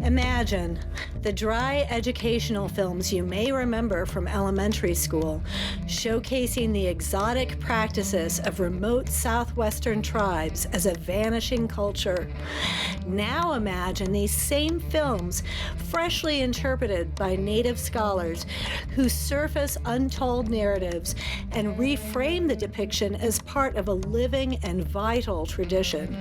Imagine the dry educational films you may remember from elementary school, showcasing the exotic practices of remote southwestern tribes as a vanishing culture. Now imagine these same films freshly interpreted by Native scholars who surface untold narratives and reframe the depiction as part of a living and vital tradition.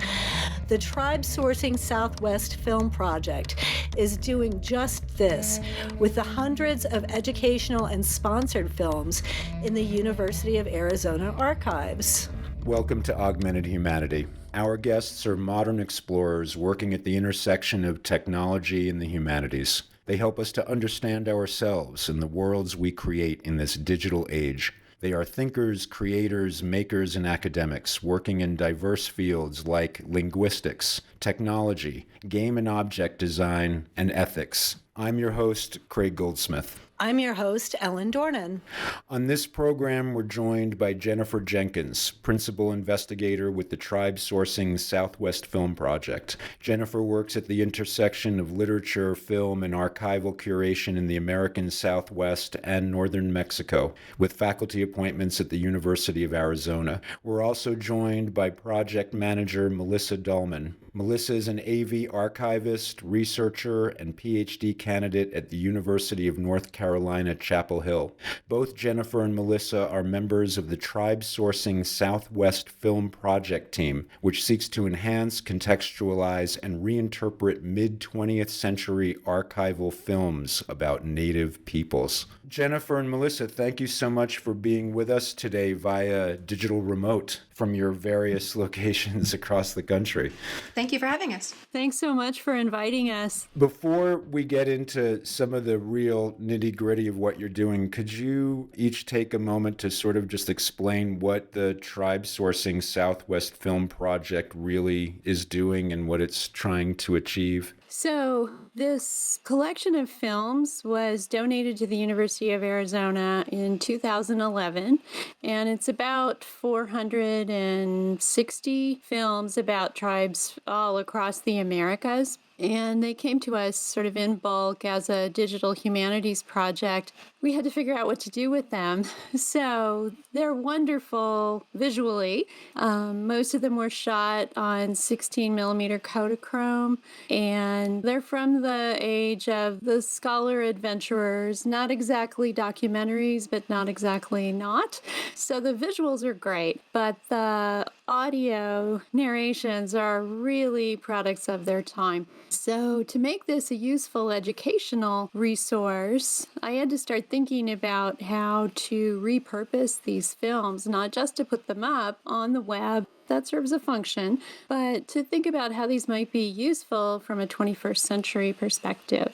The Tribesourcing Southwest Film Project is doing just this with the hundreds of educational and sponsored films in the University of Arizona archives. Welcome to Augmented Humanity. Our guests are modern explorers working at the intersection of technology and the humanities. They help us to understand ourselves and the worlds we create in this digital age. They are thinkers, creators, makers, and academics working in diverse fields like linguistics, technology, game and object design, and ethics. I'm your host, Craig Goldsmith. I'm your host, Ellen Dornan. On this program, we're joined by Jennifer Jenkins, Principal Investigator with the Tribesourcing Southwest Film Project. Jennifer works at the intersection of literature, film, and archival curation in the American Southwest and Northern Mexico, with faculty appointments at the University of Arizona. We're also joined by Project Manager Melissa Dollman. Melissa is an AV archivist, researcher, and PhD candidate at the University of North Carolina, Chapel Hill. Both Jennifer and Melissa are members of the Tribesourcing Southwest Film Project team, which seeks to enhance, contextualize, and reinterpret mid-20th century archival films about Native peoples. Jennifer and Melissa, thank you so much for being with us today via digital remote from your various locations across the country. Thank you for having us. Thanks so much for inviting us. Before we get into some of the real nitty-gritty of what you're doing, could you each take a moment to sort of just explain what the Tribesourcing Southwest Film Project really is doing and what it's trying to achieve? So this collection of films was donated to the University of Arizona in 2011, and it's about 460 films about tribes all across the Americas. And they came to us sort of in bulk as a digital humanities project. We had to figure out what to do with them. So they're wonderful visually. Most of them were shot on 16 millimeter Kodachrome, and they're from the age of the scholar adventurers, not exactly documentaries, but not exactly not. So the visuals are great, but the audio narrations are really products of their time. So to make this a useful educational resource, I had to start thinking about how to repurpose these films, not just to put them up on the web. That serves a function, but to think about how these might be useful from a 21st century perspective.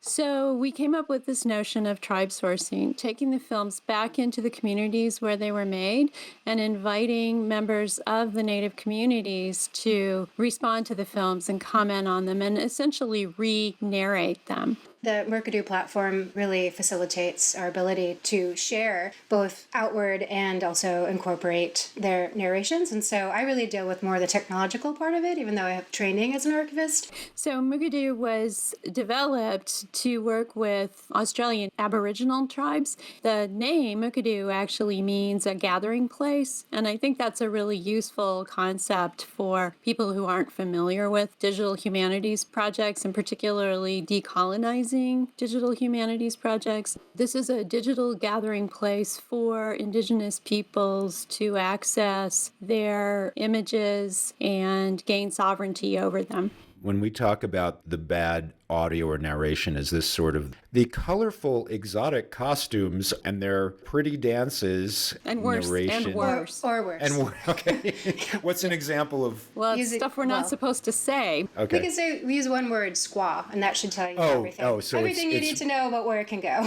So we came up with this notion of tribe sourcing, taking the films back into the communities where they were made and inviting members of the Native communities to respond to the films and comment on them and essentially re-narrate them. The Mercadoo platform really facilitates our ability to share both outward and also incorporate their narrations. And so I really deal with more of the technological part of it, even though I have training as an archivist. So Mercadoo was developed to work with Australian Aboriginal tribes. The name Mercadoo actually means a gathering place. And I think that's a really useful concept for people who aren't familiar with digital humanities projects, and particularly decolonizing digital humanities projects. This is a digital gathering place for Indigenous peoples to access their images and gain sovereignty over them. When we talk about the bad audio or narration, is this sort of the colorful, exotic costumes and their pretty dances and worse, narration. and worse. Or worse. And okay. What's an example of? Well, it's stuff we're not supposed to say. Okay. We can say, we use one word, squaw, and that should tell you everything. So everything you need to know about where it can go.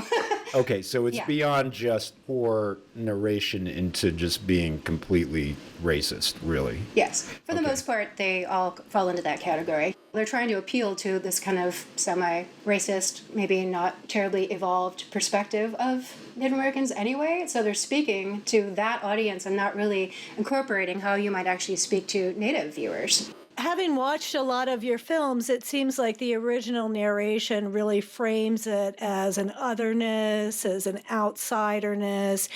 Okay, so it's beyond just poor narration into just being completely racist, really. Yes. For the most part, they all fall into that category. They're trying to appeal to this kind of semi-racist, maybe not terribly evolved perspective of Native Americans anyway. So they're speaking to that audience and not really incorporating how you might actually speak to Native viewers. Having watched a lot of your films, it seems like the original narration really frames it as an otherness, as an outsiderness,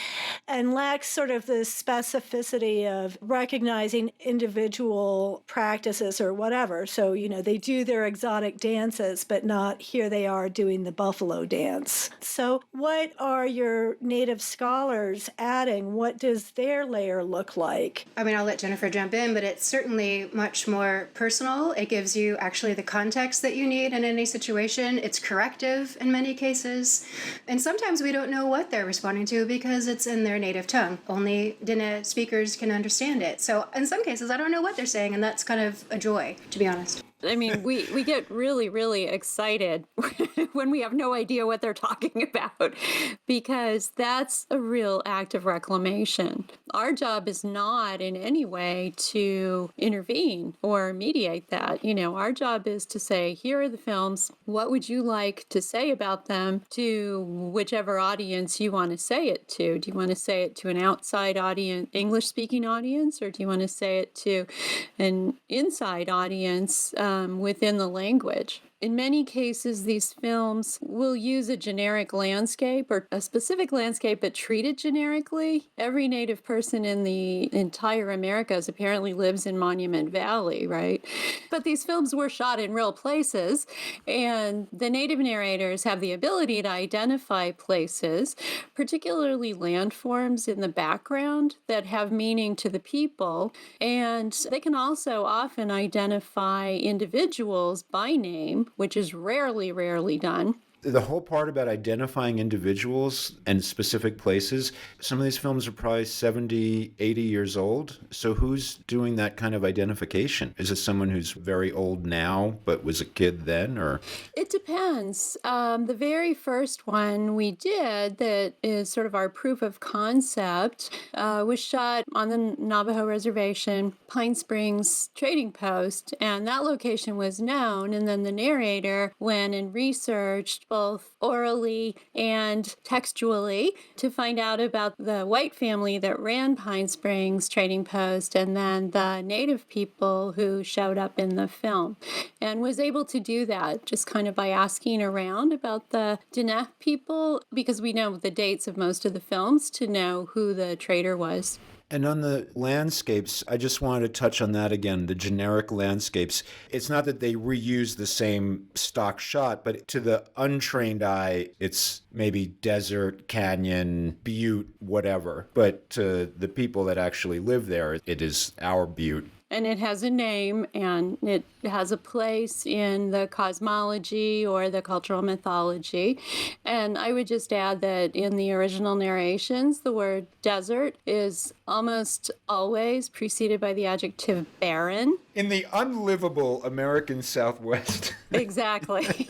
and lacks sort of the specificity of recognizing individual practices or whatever. So, they do their exotic dances, but not here they are doing the buffalo dance. So, what are your native scholars adding? What does their layer look like? I mean, I'll let Jennifer jump in, but it's certainly much more personal. It gives you actually the context that you need in any situation. It's corrective in many cases. And sometimes we don't know what they're responding to because it's in their native tongue. Only Dine speakers can understand it. So in some cases, I don't know what they're saying, and that's kind of a joy, to be honest. I mean, we get really, really excited when we have no idea what they're talking about, because that's a real act of reclamation. Our job is not in any way to intervene or mediate that. Our job is to say, here are the films. What would you like to say about them to whichever audience you want to say it to? Do you want to say it to an outside audience, English-speaking audience, or do you want to say it to an inside audience within the language? In many cases, these films will use a generic landscape or a specific landscape, but treat it generically. Every Native person in the entire Americas apparently lives in Monument Valley, right? But these films were shot in real places, and the Native narrators have the ability to identify places, particularly landforms in the background that have meaning to the people, and they can also often identify individuals by name, which is rarely done. The whole part about identifying individuals and specific places, some of these films are probably 70, 80 years old. So who's doing that kind of identification? Is it someone who's very old now but was a kid then, or? It depends. The very first one we did that is sort of our proof of concept was shot on the Navajo Reservation, Pine Springs Trading Post, and that location was known. And then the narrator went and researched both orally and textually to find out about the white family that ran Pine Springs Trading Post and then the Native people who showed up in the film, and was able to do that just kind of by asking around about the Dine people, because we know the dates of most of the films to know who the trader was. And on the landscapes, I just wanted to touch on that again, the generic landscapes. It's not that they reuse the same stock shot, but to the untrained eye, it's maybe desert, canyon, butte, whatever. But to the people that actually live there, it is our butte. And it has a name, and it has a place in the cosmology or the cultural mythology. And I would just add that in the original narrations, the word desert is almost always preceded by the adjective barren. In the unlivable American Southwest. Exactly.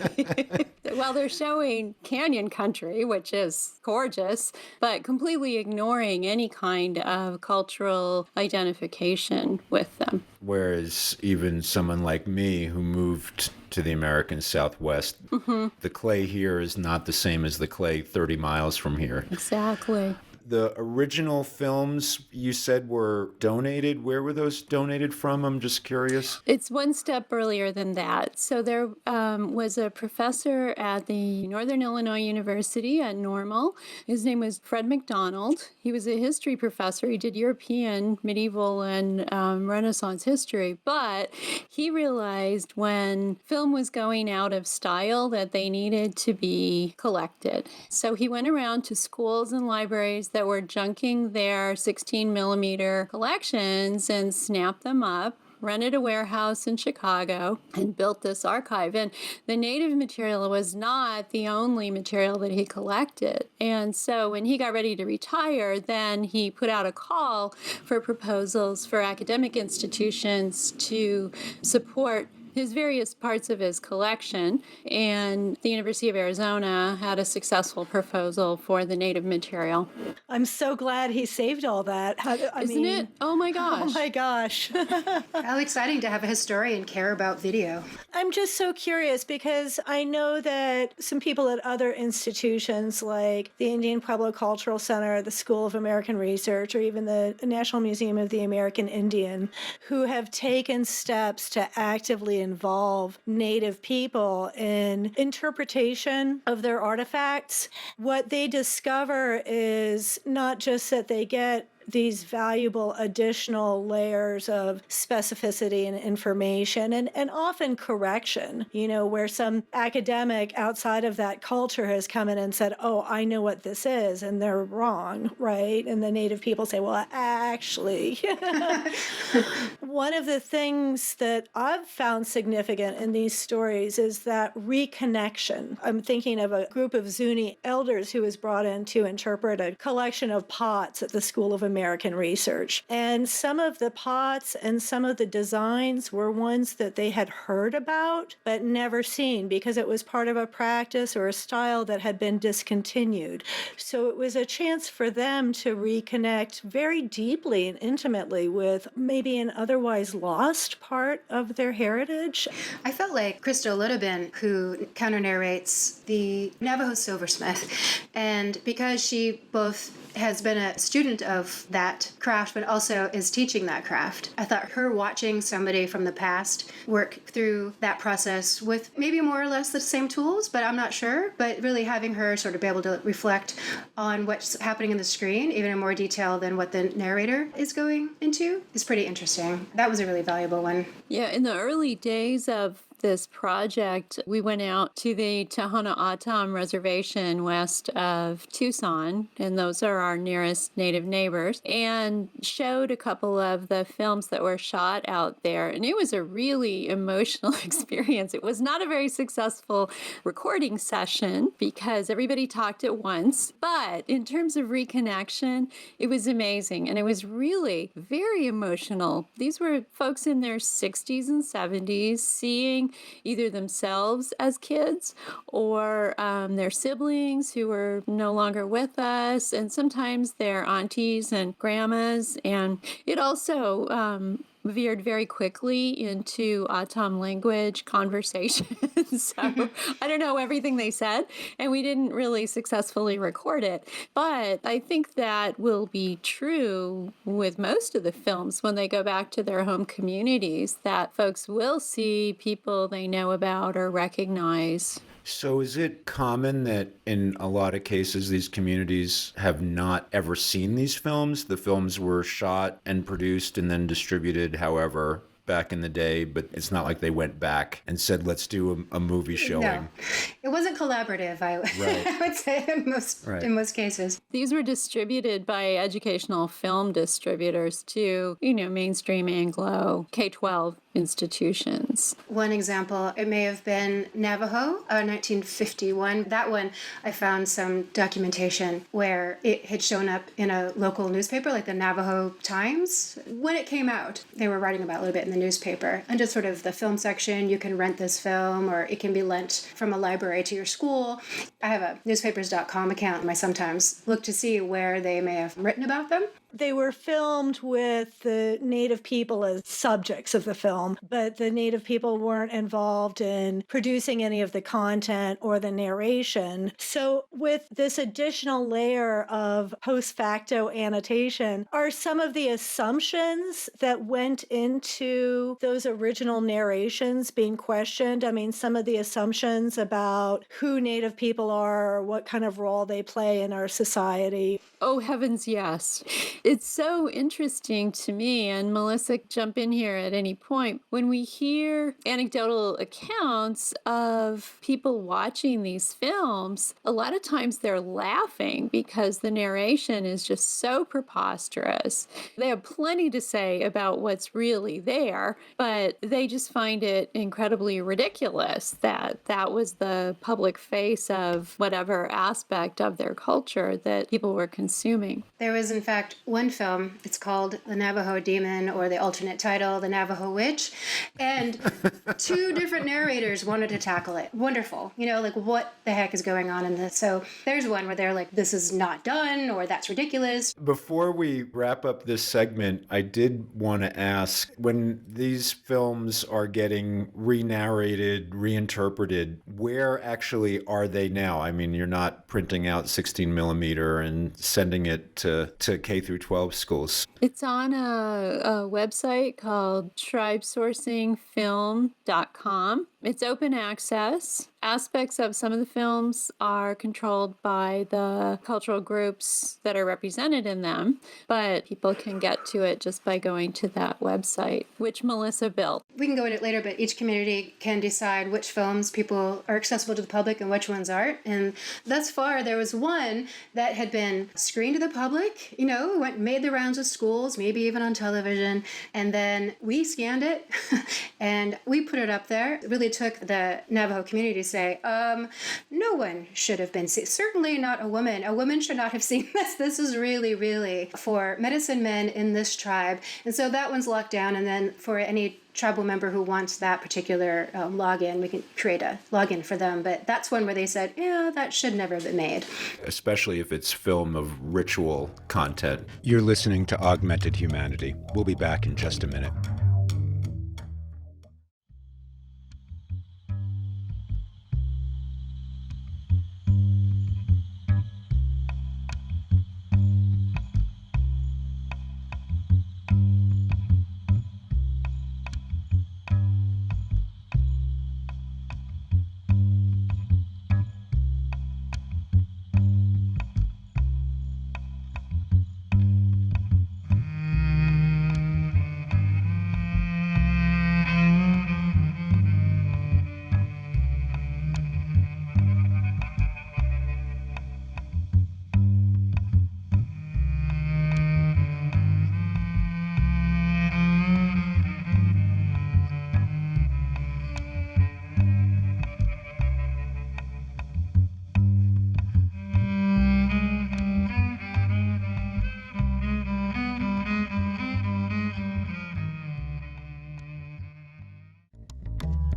Well, they're showing canyon country, which is gorgeous, but completely ignoring any kind of cultural identification with them. Whereas even someone like me who moved to the American Southwest, the clay here is not the same as the clay 30 miles from here. Exactly. The original films you said were donated. Where were those donated from? I'm just curious. It's one step earlier than that. So there was a professor at the Northern Illinois University at Normal. His name was Fred McDonald. He was a history professor. He did European, medieval, and Renaissance history. But he realized when film was going out of style that they needed to be collected. So he went around to schools and libraries that were junking their 16 millimeter collections and snapped them up, rented a warehouse in Chicago, and built this archive. And the native material was not the only material that he collected. And so when he got ready to retire, then he put out a call for proposals for academic institutions to support his various parts of his collection, and the University of Arizona had a successful proposal for the native material. I'm so glad he saved all that. Isn't it? Oh my gosh. Oh my gosh. How exciting to have a historian care about video. I'm just so curious because I know that some people at other institutions like the Indian Pueblo Cultural Center, the School of American Research, or even the National Museum of the American Indian, who have taken steps to actively involve Native people in interpretation of their artifacts. What they discover is not just that they get these valuable additional layers of specificity and information and often correction, where some academic outside of that culture has come in and said, oh, I know what this is, and they're wrong, right? And the Native people say, well, actually. One of the things that I've found significant in these stories is that reconnection. I'm thinking of a group of Zuni elders who was brought in to interpret a collection of pots at the School of American Research. And some of the pots and some of the designs were ones that they had heard about but never seen because it was part of a practice or a style that had been discontinued. So it was a chance for them to reconnect very deeply and intimately with maybe an otherwise lost part of their heritage. I felt like Crystal Ludabin, who counter-narrates the Navajo Silversmith, and because she both has been a student of that craft, but also is teaching that craft. I thought her watching somebody from the past work through that process with maybe more or less the same tools, but I'm not sure, but really having her sort of be able to reflect on what's happening in the screen, even in more detail than what the narrator is going into, is pretty interesting. That was a really valuable one. Yeah, in the early days of this project, we went out to the Tohono O'odham Reservation west of Tucson, and those are our nearest Native neighbors, and showed a couple of the films that were shot out there. And it was a really emotional experience. It was not a very successful recording session because everybody talked at once, but in terms of reconnection, it was amazing. And it was really very emotional. These were folks in their 60s and 70s seeing either themselves as kids or their siblings who were no longer with us, and sometimes their aunties and grandmas. And it also veered very quickly into O'odham language conversations. So I don't know everything they said, and we didn't really successfully record it. But I think that will be true with most of the films when they go back to their home communities, that folks will see people they know about or recognize. So is it common that in a lot of cases these communities have not ever seen these films? The films were shot and produced and then distributed, however, back in the day, but it's not like they went back and said, let's do a movie showing. No, it wasn't collaborative, I would say, in most cases. These were distributed by educational film distributors to, mainstream Anglo K-12 institutions. One example, it may have been Navajo, 1951. That one, I found some documentation where it had shown up in a local newspaper, like the Navajo Times. When it came out, they were writing about it a little bit in the newspaper. Under sort of the film section, you can rent this film, or it can be lent from a library to your school. I have a newspapers.com account, and I sometimes look to see where they may have written about them. They were filmed with the Native people as subjects of the film, but the Native people weren't involved in producing any of the content or the narration. So with this additional layer of post facto annotation, are some of the assumptions that went into those original narrations being questioned? I mean, some of the assumptions about who Native people are or what kind of role they play in our society. Oh, heavens, yes. It's so interesting to me, and Melissa, jump in here at any point, when we hear anecdotal accounts of people watching these films, a lot of times they're laughing because the narration is just so preposterous. They have plenty to say about what's really there, but they just find it incredibly ridiculous that that was the public face of whatever aspect of their culture that people were considering consuming. There was, in fact, one film. It's called The Navajo Demon, or the alternate title, The Navajo Witch. And two different narrators wanted to tackle it. Wonderful. Like, what the heck is going on in this? So there's one where they're like, this is not done, or that's ridiculous. Before we wrap up this segment, I did want to ask, when these films are getting re-narrated, reinterpreted, where actually are they now? I mean, you're not printing out 16 millimeter and sending it to K through 12 schools. It's on a website called Tribesourcingfilm.com. It's open access. Aspects of some of the films are controlled by the cultural groups that are represented in them, but people can get to it just by going to that website, which Melissa built. We can go into it later, but each community can decide which films people are accessible to the public and which ones aren't. And thus far, there was one that had been screened to the public, made the rounds of schools, maybe even on television, and then we scanned it and we put it up there. It really took the Navajo community to say, no one should have been seen. Certainly not a woman. A woman should not have seen this. This is really, really for medicine men in this tribe. And so that one's locked down. And then for any tribal member who wants that particular login, we can create a login for them. But that's one where they said, yeah, that should never have been made. Especially if it's film of ritual content. You're listening to Augmented Humanity. We'll be back in just a minute.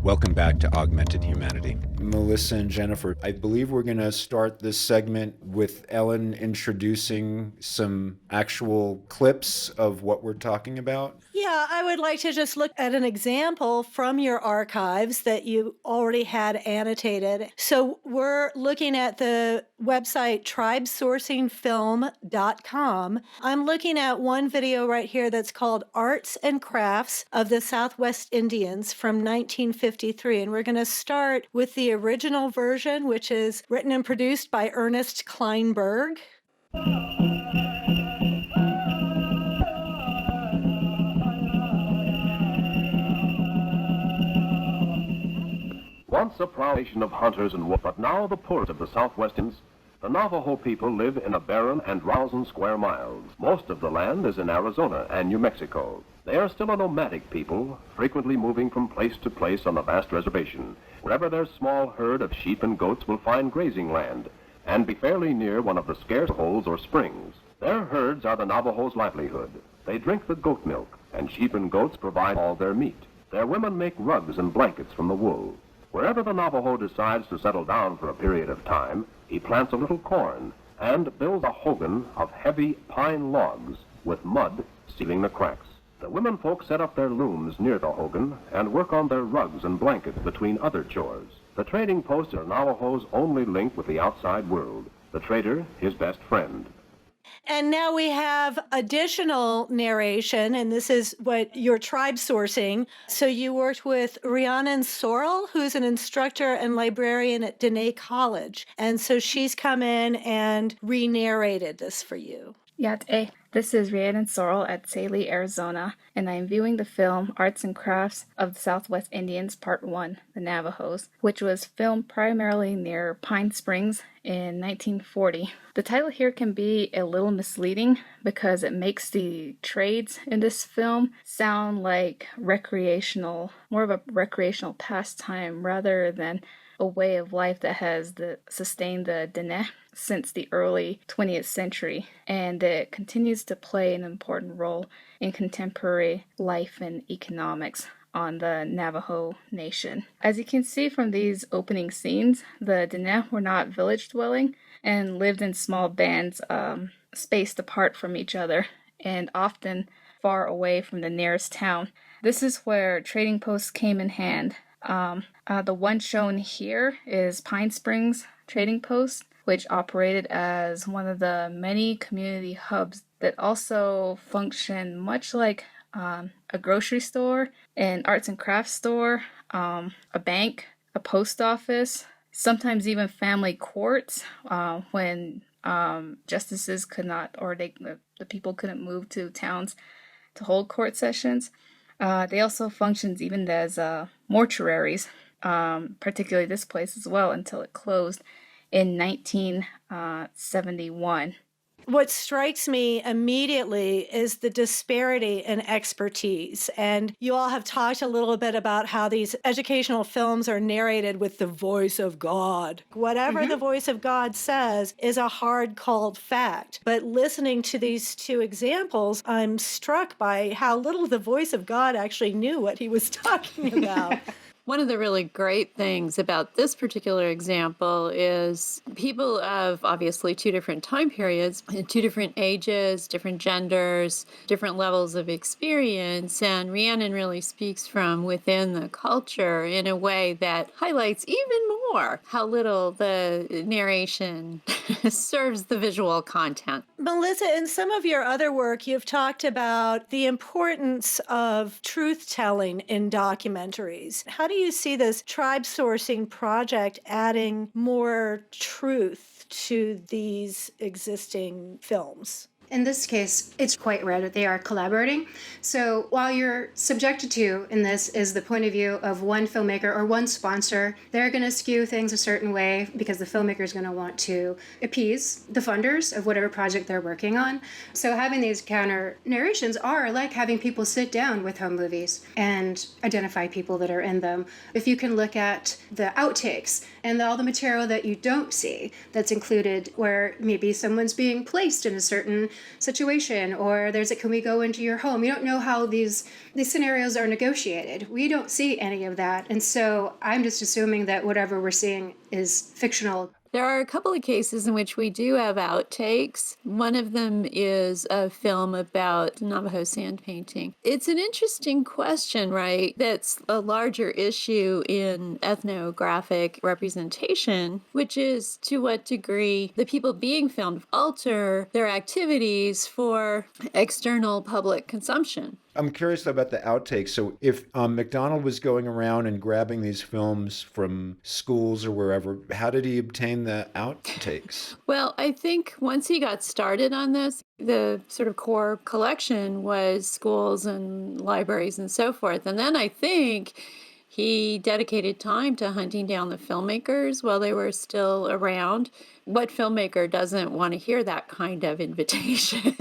Welcome back to Augmented Humanity. Melissa and Jennifer, I believe we're going to start this segment with Ellen introducing some actual clips of what we're talking about. Yeah, I would like to just look at an example from your archives that you already had annotated. So we're looking at the website tribesourcingfilm.com. I'm looking at one video right here that's called Arts and Crafts of the Southwest Indians from 1953. And we're going to start with the original version, which is written and produced by Ernest Kleinberg. Once a proud nation of hunters and wolves, but now the poorest of the Southwestern, the Navajo people live in a barren and 1,000 square miles. Most of the land is in Arizona and New Mexico. They are still a nomadic people, frequently moving from place to place on the vast reservation. Wherever their small herd of sheep and goats will find grazing land and be fairly near one of the scarce holes or springs. Their herds are the Navajos' livelihood. They drink the goat milk, and sheep and goats provide all their meat. Their women make rugs and blankets from the wool. Wherever the Navajo decides to settle down for a period of time, he plants a little corn and builds a hogan of heavy pine logs with mud sealing the cracks. The women folk set up their looms near the hogan and work on their rugs and blankets between other chores. The trading post is Navajo's only link with the outside world. The trader, his best friend. And now we have additional narration, and this is what your tribe sourcing. So you worked with Rhiannon Sorrell, who's an instructor and librarian at Dene College. And so she's come in and re-narrated this for you. Yat-e. This is Rhiannon Sorrell at Saley, Arizona, and I am viewing the film Arts and Crafts of the Southwest Indians Part 1, The Navajos, which was filmed primarily near Pine Springs in 1940. The title here can be a little misleading because it makes the trades in this film sound like recreational, more of a recreational pastime rather than a way of life that has sustained the Dene. since the early 20th century, and it continues to play an important role in contemporary life and economics on the Navajo Nation. As you can see from these opening scenes, the Diné were not village dwelling and lived in small bands spaced apart from each other and often far away from the nearest town. This is where trading posts came in hand. The one shown here is Pine Springs Trading Post, which operated as one of the many community hubs that also functioned much like a grocery store, an arts and crafts store, a bank, a post office, sometimes even family courts when justices could not, or the people couldn't move to towns to hold court sessions. They also functioned even as mortuaries, particularly this place as well, until it closed in 1971. What strikes me immediately is the disparity in expertise. And you all have talked a little bit about how these educational films are narrated with the voice of God. Whatever the voice of God says is a hard, cold fact. But listening to these two examples, I'm struck by how little the voice of God actually knew what he was talking about. One of the really great things about this particular example is people of obviously two different time periods, two different ages, different genders, different levels of experience. And Rhiannon really speaks from within the culture in a way that highlights even more how little the narration serves the visual content. Melissa, in some of your other work, you've talked about the importance of truth-telling in documentaries. How do you see this tribe-sourcing project adding more truth to these existing films? In this case, it's quite rare that they are collaborating. So while you're subjected to in this is the point of view of one filmmaker or one sponsor, they're going to skew things a certain way because the filmmaker is going to want to appease the funders of whatever project they're working on. So having these counter narrations are like having people sit down with home movies and identify people that are in them. If you can look at the outtakes and all the material that you don't see that's included where maybe someone's being placed in a certain situation, or there's a can we go into your home? You don't know how these scenarios are negotiated. We don't see any of that. And so I'm just assuming that whatever we're seeing is fictional. There are a couple of cases in which we do have outtakes. One of them is a film about Navajo sand painting. It's an interesting question, right? That's a larger issue in ethnographic representation, which is to what degree the people being filmed alter their activities for external public consumption. I'm curious about the outtakes. So if McDonald was going around and grabbing these films from schools or wherever, how did he obtain the outtakes? Well, I think once he got started on this, the sort of core collection was schools and libraries and so forth. And then I think he dedicated time to hunting down the filmmakers while they were still around. What filmmaker doesn't want to hear that kind of invitation?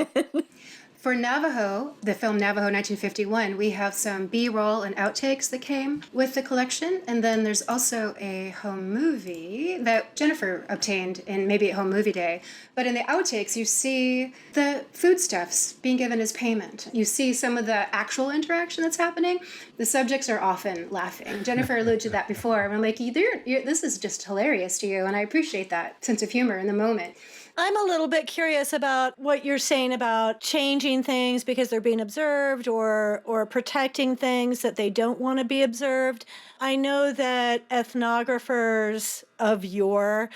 For Navajo, the film Navajo 1951, we have some B-roll and outtakes that came with the collection. And then there's also a home movie that Jennifer obtained in maybe at Home Movie Day. But in the outtakes, you see the foodstuffs being given as payment. You see some of the actual interaction that's happening. The subjects are often laughing. Jennifer alluded to that before. I'm like, this is just hilarious to you. And I appreciate that sense of humor in the moment. I'm a little bit curious about what you're saying about changing things because they're being observed or protecting things that they don't want to be observed. I know that ethnographers of yore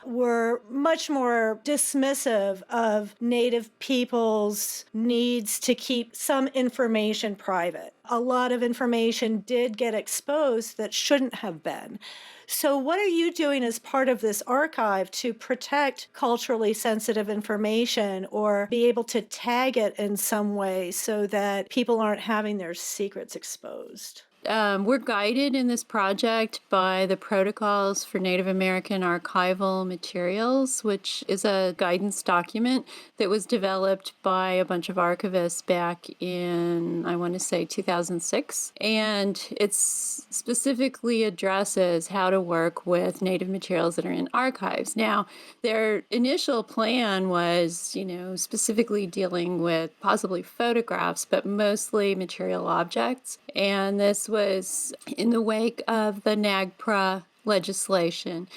were much more dismissive of Native people's needs to keep some information private. A lot of information did get exposed that shouldn't have been. So what are you doing as part of this archive to protect culturally sensitive information or be able to tag it in some way so that people aren't having their secrets exposed? We're guided in this project by the Protocols for Native American Archival Materials, which is a guidance document that was developed by a bunch of archivists back in, I want to say, 2006. And it specifically addresses how to work with Native materials that are in archives. Now, their initial plan was, specifically dealing with possibly photographs, but mostly material objects. And this was in the wake of the NAGPRA legislation.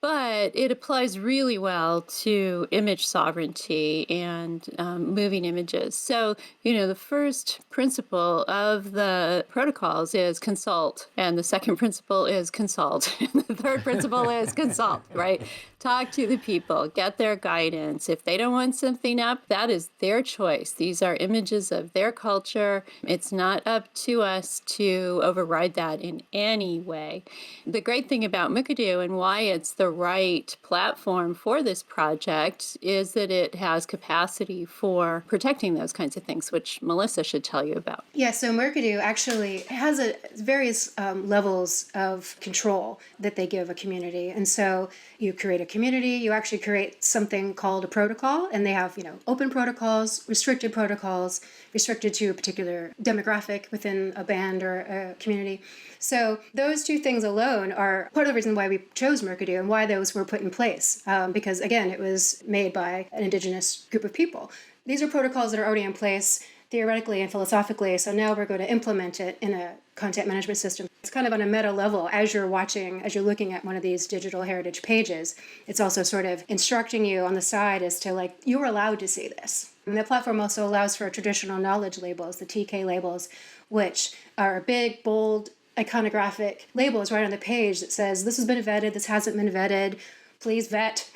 But it applies really well to image sovereignty and moving images. So, the first principle of the protocols is consult, and the second principle is consult, and the third principle is consult, right? Talk to the people, get their guidance. If they don't want something up, that is their choice. These are images of their culture. It's not up to us to override that in any way. The great thing about Mukurtu and why it's the right platform for this project is that it has capacity for protecting those kinds of things, which Melissa should tell you about. Yeah, so Mukurtu actually has various levels of control that they give a community. And so you create a community, you actually create something called a protocol, and they have, open protocols, restricted protocols, restricted to a particular demographic within a band or a community. So those two things alone are part of the reason why we chose Mukurtu and why those were put in place. Because again, it was made by an indigenous group of people. These are protocols that are already in place theoretically and philosophically, so now we're going to implement it in a content management system. It's kind of on a meta level as you're looking at one of these digital heritage pages. It's also sort of instructing you on the side as to you're allowed to see this. And the platform also allows for traditional knowledge labels, the TK labels, which are big, bold, iconographic labels right on the page that says this has been vetted, this hasn't been vetted, please vet.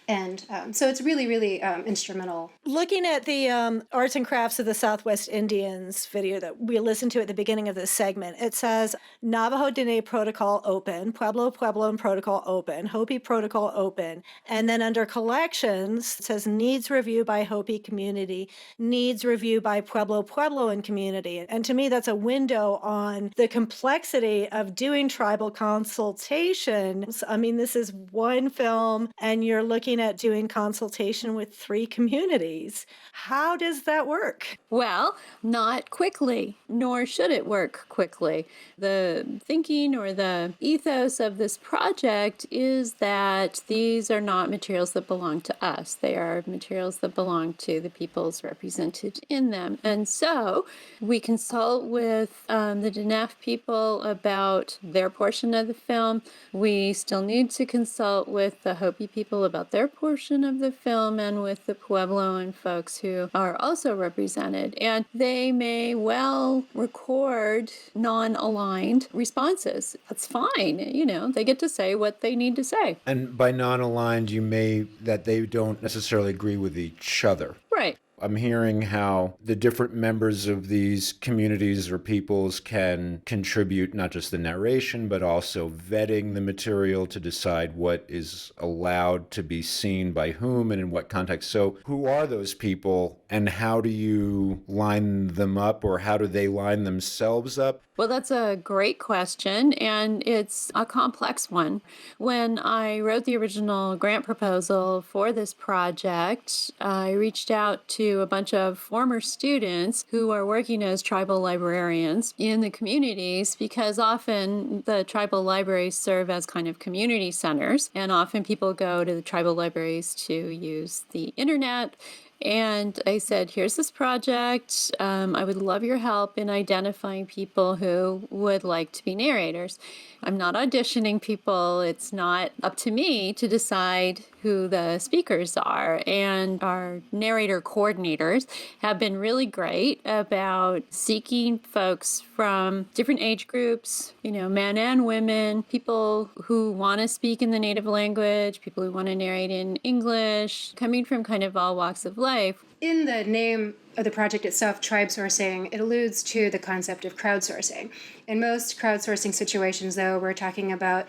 And so it's really, really instrumental. Looking at the Arts and Crafts of the Southwest Indians video that we listened to at the beginning of this segment, it says Navajo Dene Protocol open, Pueblo Puebloan Protocol open, Hopi Protocol open, and then under collections, it says needs review by Hopi community, needs review by Pueblo Puebloan community. And to me, that's a window on the complexity of doing tribal consultation. I mean, this is one film, and you're looking at doing consultation with 3 communities. How does that work? Well, not quickly, nor should it work quickly. The thinking or the ethos of this project is that these are not materials that belong to us. They are materials that belong to the peoples represented in them. And so we consult with the Diné people about their portion of the film. We still need to consult with the Hopi people about their portion of the film and with the Puebloan folks who are also represented. And they may well record non-aligned responses. That's fine. They get to say what they need to say. And by non-aligned, you may that they don't necessarily agree with each other. Right. I'm hearing how the different members of these communities or peoples can contribute not just the narration, but also vetting the material to decide what is allowed to be seen by whom and in what context. So who are those people and how do you line them up, or how do they line themselves up? Well, that's a great question, and it's a complex one. When I wrote the original grant proposal for this project, I reached out to a bunch of former students who are working as tribal librarians in the communities, because often the tribal libraries serve as kind of community centers, and often people go to the tribal libraries to use the internet. And I said, here's this project. I would love your help in identifying people who would like to be narrators. I'm not auditioning people. It's not up to me to decide who the speakers are. And our narrator coordinators have been really great about seeking folks from different age groups, men and women, people who want to speak in the native language, people who want to narrate in English, coming from kind of all walks of life. In the name of the project itself, Tribesourcing, it alludes to the concept of crowdsourcing. In most crowdsourcing situations, though, we're talking about,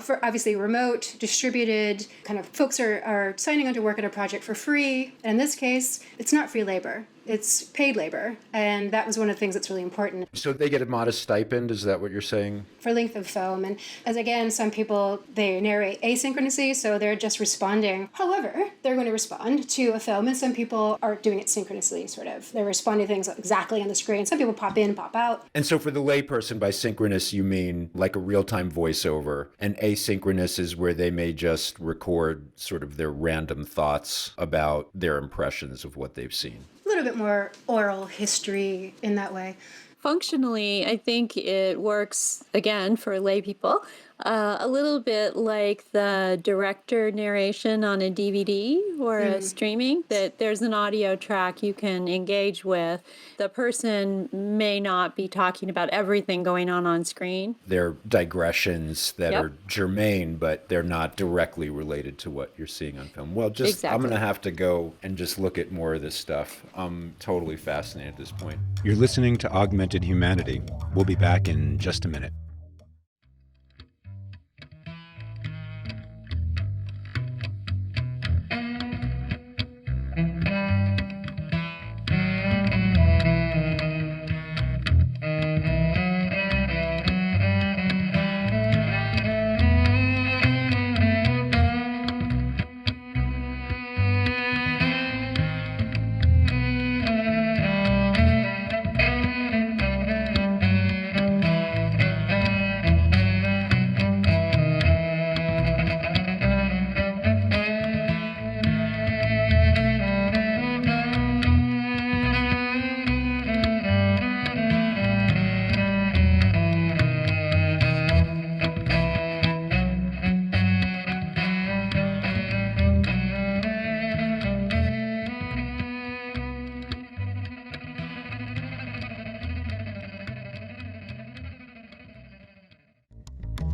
for obviously remote, distributed, kind of folks are signing on to work on a project for free. And in this case, it's not free labor. It's paid labor. And that was one of the things that's really important So they get a modest stipend, is that what you're saying? for length of film. And as again, some people, they narrate asynchronously, so they're just responding. However, they're going to respond to a film, and some people are doing it synchronously, sort of. They're responding to things exactly on the screen. Some people pop in, pop out. And so for the layperson, by synchronous, you mean like a real-time voiceover, and asynchronous is where they may just record sort of their random thoughts about their impressions of what they've seen. A little bit more oral history in that way. Functionally, I think it works, again, for lay people, a little bit like the director narration on a DVD or a streaming, that there's an audio track you can engage with. The person may not be talking about everything going on screen. They're digressions that Yep. are germane, but they're not directly related to what you're seeing on film. Well, just I'm Exactly. going to have to go and just look at more of this stuff. I'm totally fascinated at this point. You're listening to Augmented Humanity. We'll be back in just a minute.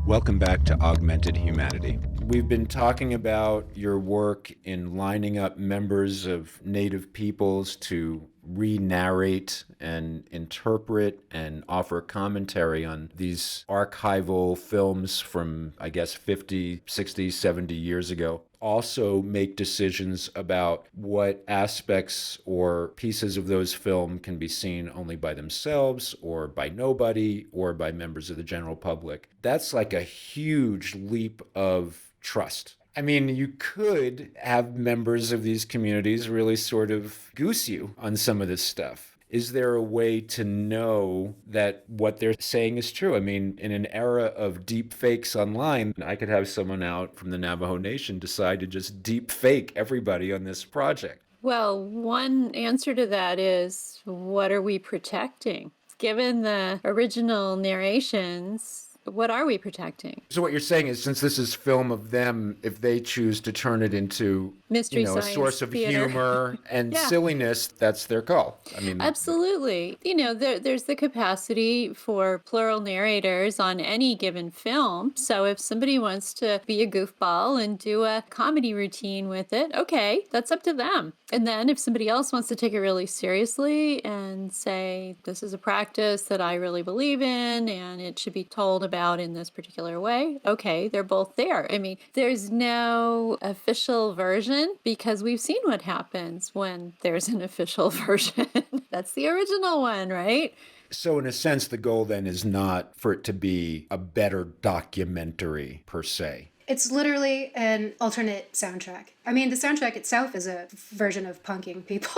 Welcome back to Augmented Humanity. We've been talking about your work in lining up members of Native peoples to re-narrate and interpret and offer commentary on these archival films from, I guess, 50, 60, 70 years ago. Also make decisions about what aspects or pieces of those film can be seen only by themselves or by nobody or by members of the general public. That's like a huge leap of trust. I mean, you could have members of these communities really sort of goose you on some of this stuff. Is there a way to know that what they're saying is true? I mean, in an era of deep fakes online, I could have someone out from the Navajo Nation decide to just deep fake everybody on this project. Well, one answer to that is, what are we protecting? Given the original narrations, what are we protecting? So what you're saying is, since this is film of them, if they choose to turn it into Mystery a science source of theater. humor and Yeah. silliness, that's their call. I mean, Absolutely. There's the capacity for plural narrators on any given film. So if somebody wants to be a goofball and do a comedy routine with it, okay, that's up to them. And then if somebody else wants to take it really seriously and say, this is a practice that I really believe in and it should be told about in this particular way, okay, they're both there. I mean, there's no official version because we've seen what happens when there's an official version. That's the original one, right? so in a sense, the goal then is not for it to be a better documentary per se. It's literally an alternate soundtrack. I mean, the soundtrack itself is a version of punking people.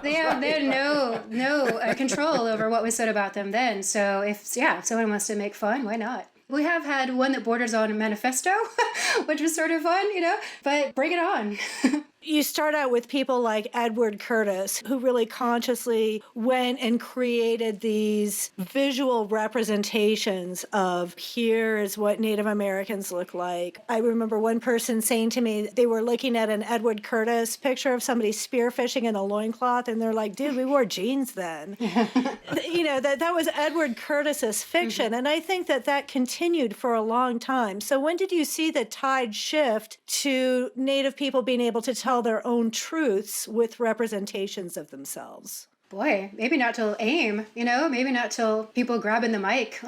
They have no control over what was said about them then. So if someone wants to make fun, why not? We have had one that borders on a manifesto, which was sort of fun, but bring it on. You start out with people like Edward Curtis, who really consciously went and created these visual representations of here is what Native Americans look like. I remember one person saying to me they were looking at an Edward Curtis picture of somebody spearfishing in a loincloth, and they're like, dude, we wore jeans then. That was Edward Curtis's fiction, mm-hmm. And I think that continued for a long time. So when did you see the tide shift to Native people being able to tell their own truths with representations of themselves? Boy, maybe not till AIM, maybe not till people grabbing the mic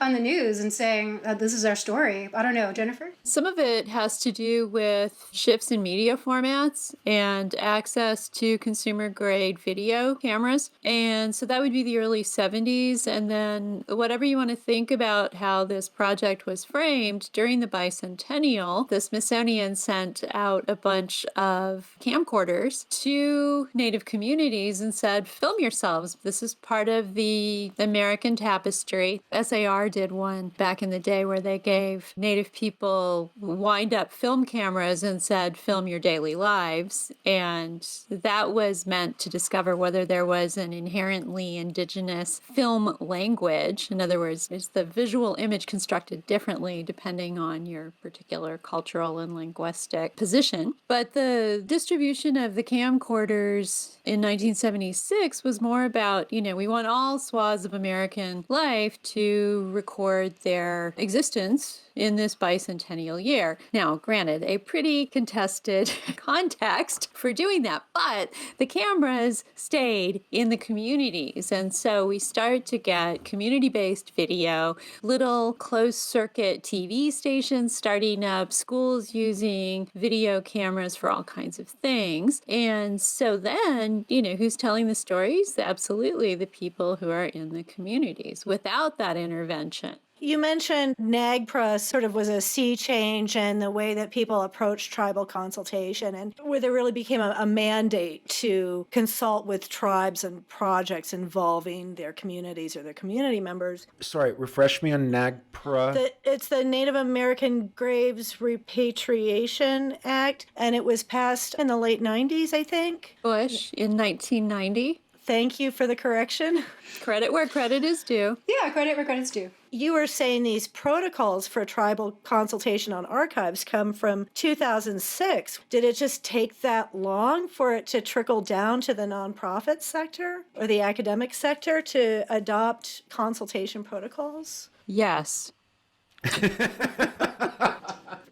on the news and saying, this is our story. I don't know, Jennifer? Some of it has to do with shifts in media formats and access to consumer-grade video cameras. And so that would be the early 70s. And then whatever you want to think about how this project was framed during the bicentennial, the Smithsonian sent out a bunch of camcorders to Native communities and said, film yourselves. This is part of the American tapestry. SAR did one back in the day where they gave Native people wind-up film cameras and said, film your daily lives. And that was meant to discover whether there was an inherently indigenous film language. In other words, is the visual image constructed differently depending on your particular cultural and linguistic position. But the distribution of the camcorders in 1976 was more about, we want all swaths of American life to record their existence in this bicentennial year. Now, granted, a pretty contested context for doing that, but the cameras stayed in the communities. And so we start to get community-based video, little closed-circuit TV stations starting up, schools using video cameras for all kinds of things. And so then, who's telling the stories? Absolutely the people who are in the communities. Without that intervention, you mentioned NAGPRA sort of was a sea change in the way that people approach tribal consultation, and where there really became a mandate to consult with tribes and projects involving their communities or their community members. Sorry, refresh me on NAGPRA. It's the Native American Graves Repatriation Act, and it was passed in the late 90s, I think. Bush in 1990. Thank you for the correction. Credit where credit is due. Yeah, credit where credit's due. You were saying these protocols for tribal consultation on archives come from 2006. Did it just take that long for it to trickle down to the nonprofit sector or the academic sector to adopt consultation protocols? Yes.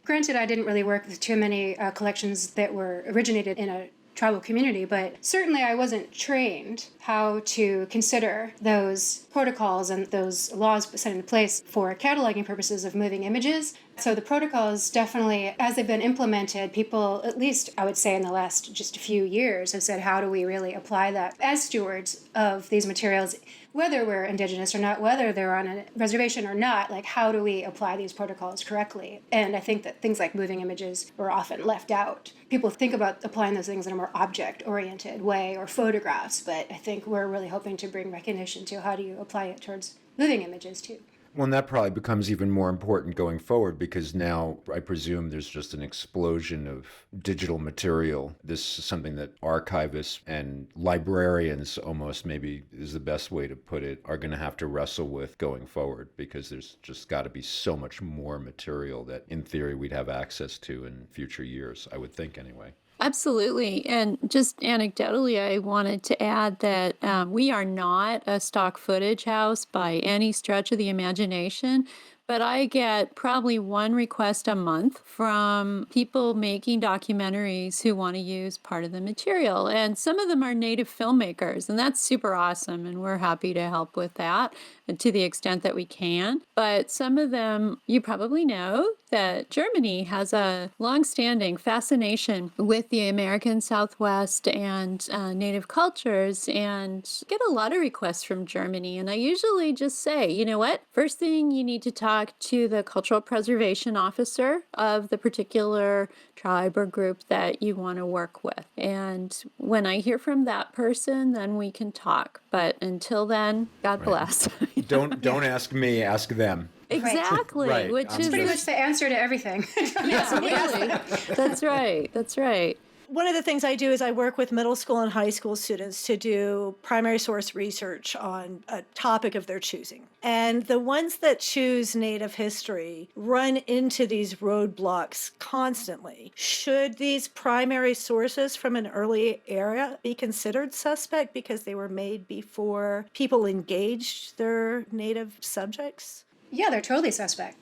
Granted, I didn't really work with too many collections that were originated in a tribal community, but certainly I wasn't trained how to consider those protocols and those laws set into place for cataloging purposes of moving images. So the protocols definitely, as they've been implemented, people, at least I would say in the last just a few years, have said, how do we really apply that as stewards of these materials, whether we're Indigenous or not, whether they're on a reservation or not, like how do we apply these protocols correctly? And I think that things like moving images were often left out. People think about applying those things in a more object-oriented way, or photographs, but I think we're really hoping to bring recognition to how do you apply it towards moving images too. Well, and that probably becomes even more important going forward because now I presume there's just an explosion of digital material. This is something that archivists and librarians, almost maybe is the best way to put it, are going to have to wrestle with going forward because there's just got to be so much more material that in theory we'd have access to in future years, I would think anyway. Absolutely. And just anecdotally, I wanted to add that we are not a stock footage house by any stretch of the imagination. But I get probably one request a month from people making documentaries who want to use part of the material. And some of them are Native filmmakers, and that's super awesome. And we're happy to help with that to the extent that we can. But some of them, you probably know that Germany has a longstanding fascination with the American Southwest and Native cultures, and get a lot of requests from Germany. And I usually just say, you know what? First thing you need to talk to the cultural preservation officer of the particular tribe or group that you want to work with. And when I hear from that person, then we can talk. But until then, God bless. Don't ask me, ask them. Exactly. Right. Which is pretty much the answer to everything. Absolutely. That's right. That's right. One of the things I do is I work with middle school and high school students to do primary source research on a topic of their choosing. And the ones that choose Native history run into these roadblocks constantly. Should these primary sources from an early era be considered suspect because they were made before people engaged their Native subjects? Yeah, they're totally suspect.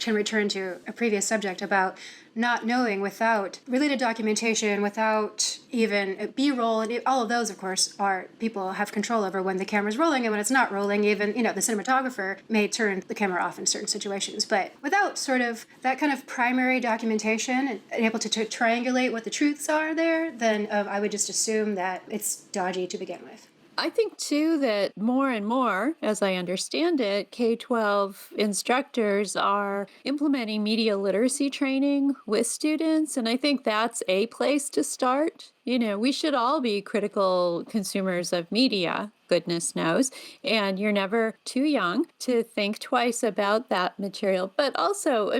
can return to a previous subject about not knowing without related documentation, without even B-roll, and all of those, of course, are people have control over when the camera's rolling and when it's not rolling. Even, the cinematographer may turn the camera off in certain situations. But without sort of that kind of primary documentation and able to triangulate what the truths are there, then I would just assume that it's dodgy to begin with. I think, too, that more and more, as I understand it, K-12 instructors are implementing media literacy training with students, and I think that's a place to start. We should all be critical consumers of media, goodness knows, and you're never too young to think twice about that material. But also,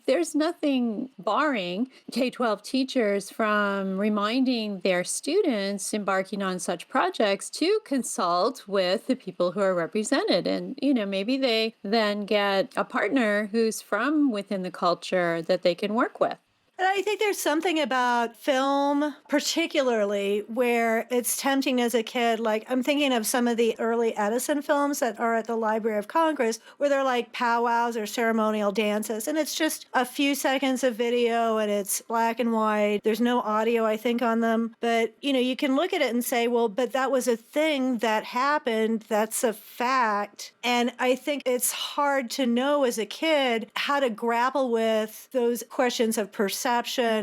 there's nothing barring K-12 teachers from reminding their students embarking on such projects to consult with the people who are represented. And, maybe they then get a partner who's from within the culture that they can work with. And I think there's something about film, particularly, where it's tempting as a kid. Like, I'm thinking of some of the early Edison films that are at the Library of Congress, where they're like powwows or ceremonial dances. And it's just a few seconds of video, and it's black and white. There's no audio, I think, on them. But, you can look at it and say, well, but that was a thing that happened. That's a fact. And I think it's hard to know as a kid how to grapple with those questions of perception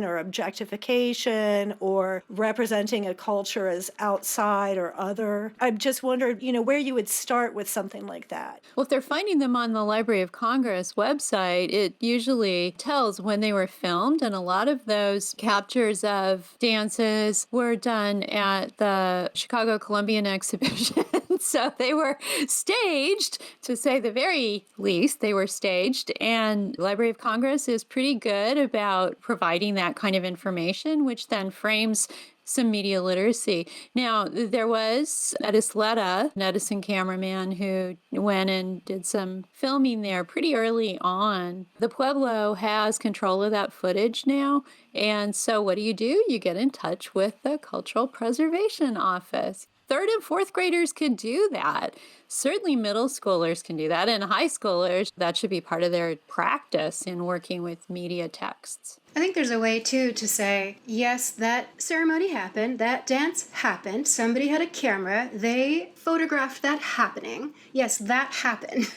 or objectification or representing a culture as outside or other. I've just wondered, where you would start with something like that. Well, if they're finding them on the Library of Congress website, it usually tells when they were filmed, and a lot of those captures of dances were done at the Chicago Columbian Exhibition. So they were staged, to say the very least. They were staged, and Library of Congress is pretty good about providing that kind of information, which then frames some media literacy. Now, there was Edisleta, an Edison cameraman, who went and did some filming there pretty early on. The Pueblo has control of that footage now. And so what do? You get in touch with the Cultural Preservation Office. Third and fourth graders could do that. Certainly middle schoolers can do that, and high schoolers, that should be part of their practice in working with media texts. I think there's a way, too, to say, yes, that ceremony happened, that dance happened, somebody had a camera, they photographed that happening. Yes, that happened.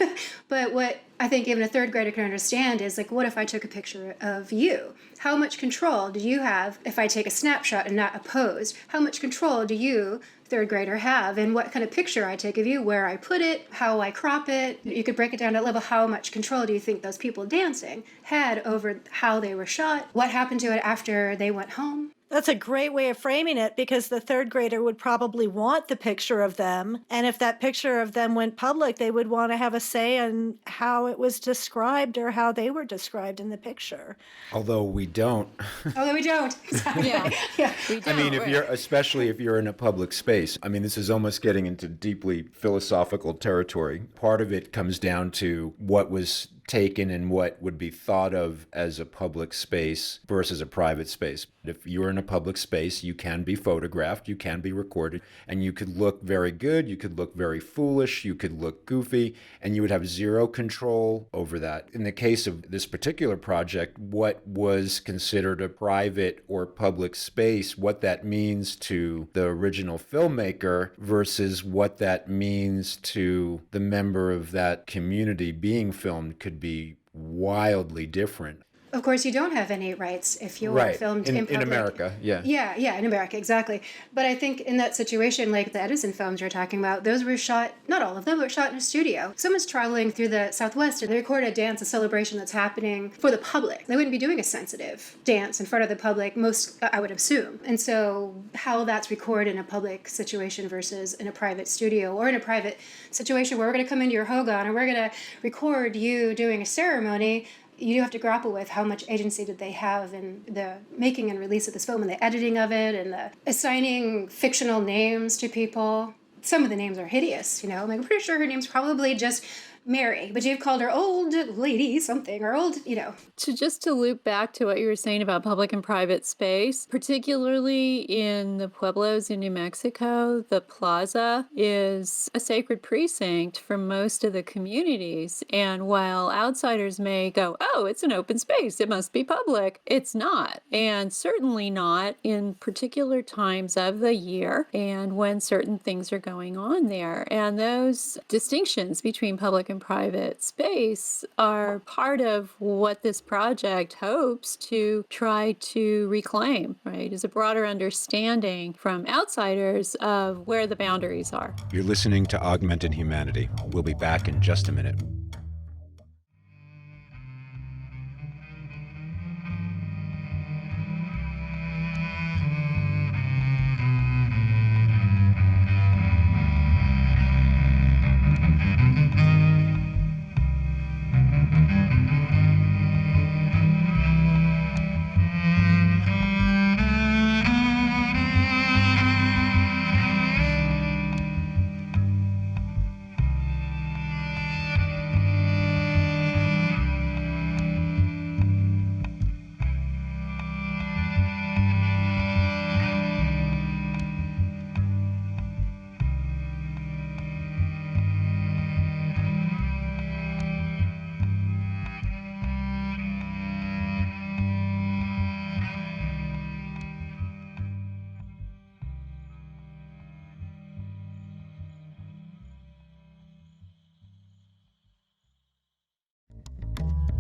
But what I think even a third grader can understand is, like, what if I took a picture of you? How much control do you have if I take a snapshot and not a pose? How much control do you, third grader, have in what kind of picture I take of you, where I put it, how I crop it? You could break it down to that level. How much control do you think those people dancing had over how they were shot? What happened to it after they went home? That's a great way of framing it, because the third grader would probably want the picture of them. And if that picture of them went public, they would want to have a say in how it was described or how they were described in the picture. Although we don't. Although we don't. Exactly. Yeah. We don't. I mean, especially if you're in a public space. I mean, this is almost getting into deeply philosophical territory. Part of it comes down to what was taken and what would be thought of as a public space versus a private space. If you're in a public space, you can be photographed, you can be recorded, and you could look very good, you could look very foolish, you could look goofy, and you would have zero control over that. In the case of this particular project, what was considered a private or public space, what that means to the original filmmaker versus what that means to the member of that community being filmed could be wildly different. Of course, you don't have any rights if you're filmed in public. In America, yeah. Yeah, in America, exactly. But I think in that situation, like the Edison films you're talking about, those were shot, not all of them, but shot in a studio. Someone's traveling through the Southwest and they record a dance, a celebration that's happening for the public. They wouldn't be doing a sensitive dance in front of the public, most, I would assume. And so how that's recorded in a public situation versus in a private studio or in a private situation where we're going to come into your hogan and we're going to record you doing a ceremony, you do have to grapple with how much agency did they have in the making and release of this film and the editing of it and the assigning fictional names to people. Some of the names are hideous, I'm pretty sure her name's probably just Mary, but you've called her old lady something or old, To loop back to what you were saying about public and private space, particularly in the pueblos in New Mexico, the plaza is a sacred precinct for most of the communities. And while outsiders may go, oh, it's an open space, it must be public, it's not. And certainly not in particular times of the year and when certain things are going on there. And those distinctions between public and private space are part of what this project hopes to try to reclaim, right? Is a broader understanding from outsiders of where the boundaries are. You're listening to Augmented Humanity. We'll be back in just a minute.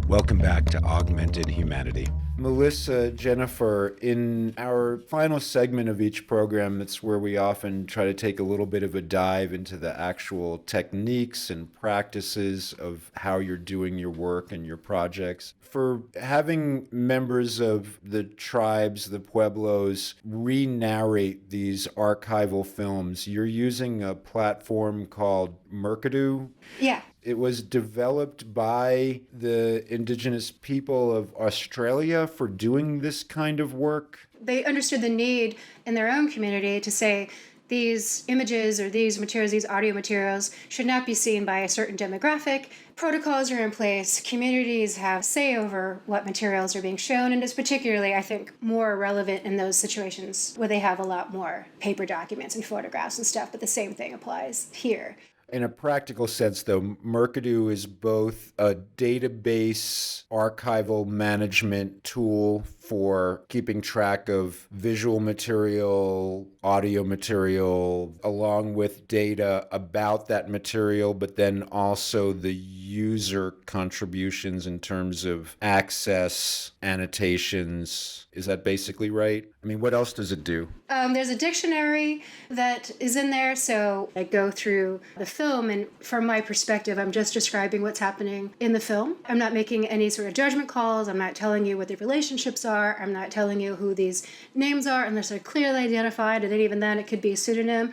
Welcome back to Augmented Humanity. Melissa, Jennifer, in our final segment of each program, that's where we often try to take a little bit of a dive into the actual techniques and practices of how you're doing your work and your projects. For having members of the tribes, the pueblos, re-narrate these archival films, you're using a platform called Mercadoo? Yeah. It was developed by the indigenous people of Australia for doing this kind of work. They understood the need in their own community to say these images or these materials, these audio materials, should not be seen by a certain demographic. Protocols are in place. Communities have say over what materials are being shown, and it's particularly, I think, more relevant in those situations where they have a lot more paper documents and photographs and stuff, but the same thing applies here. In a practical sense, though, Mercadoo is both a database archival management tool for keeping track of visual material, audio material, along with data about that material, but then also the user contributions in terms of access, annotations. Is that basically right? I mean, what else does it do? There's a dictionary that is in there, so I go through the film, and from my perspective, I'm just describing what's happening in the film. I'm not making any sort of judgment calls. I'm not telling you what the relationships are. I'm not telling you who these names are unless they're clearly identified, and then even then it could be a pseudonym.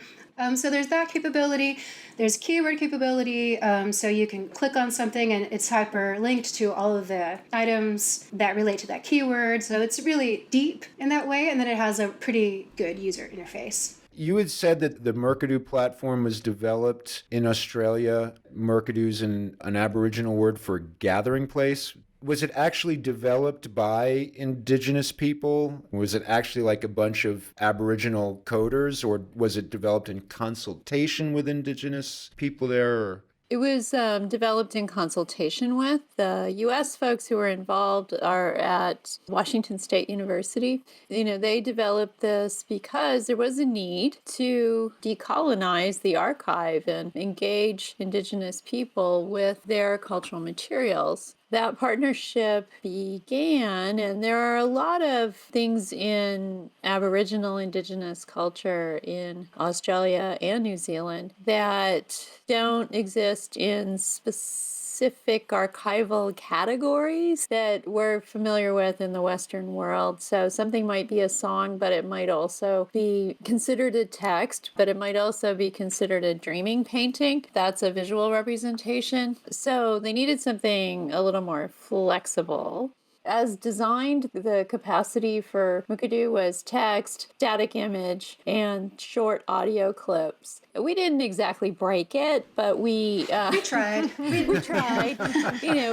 So there's that capability. There's keyword capability, so you can click on something and it's hyperlinked to all of the items that relate to that keyword. So it's really deep in that way, and then it has a pretty good user interface. You had said that the Mercadoo platform was developed in Australia. Mercadoo's an Aboriginal word for gathering place. Was it actually developed by Indigenous people? Was it actually like a bunch of Aboriginal coders, or was it developed in consultation with Indigenous people there? Or? It was developed in consultation with. The U.S. folks who were involved are at Washington State University. They developed this because there was a need to decolonize the archive and engage Indigenous people with their cultural materials. That partnership began, and there are a lot of things in Aboriginal Indigenous culture in Australia and New Zealand that don't exist in specific archival categories that we're familiar with in the Western world. So something might be a song, but it might also be considered a text, but it might also be considered a dreaming painting. That's a visual representation. So they needed something a little more flexible. As designed, the capacity for Mukurtu was text, static image, and short audio clips. We didn't exactly break it, but we tried. we tried.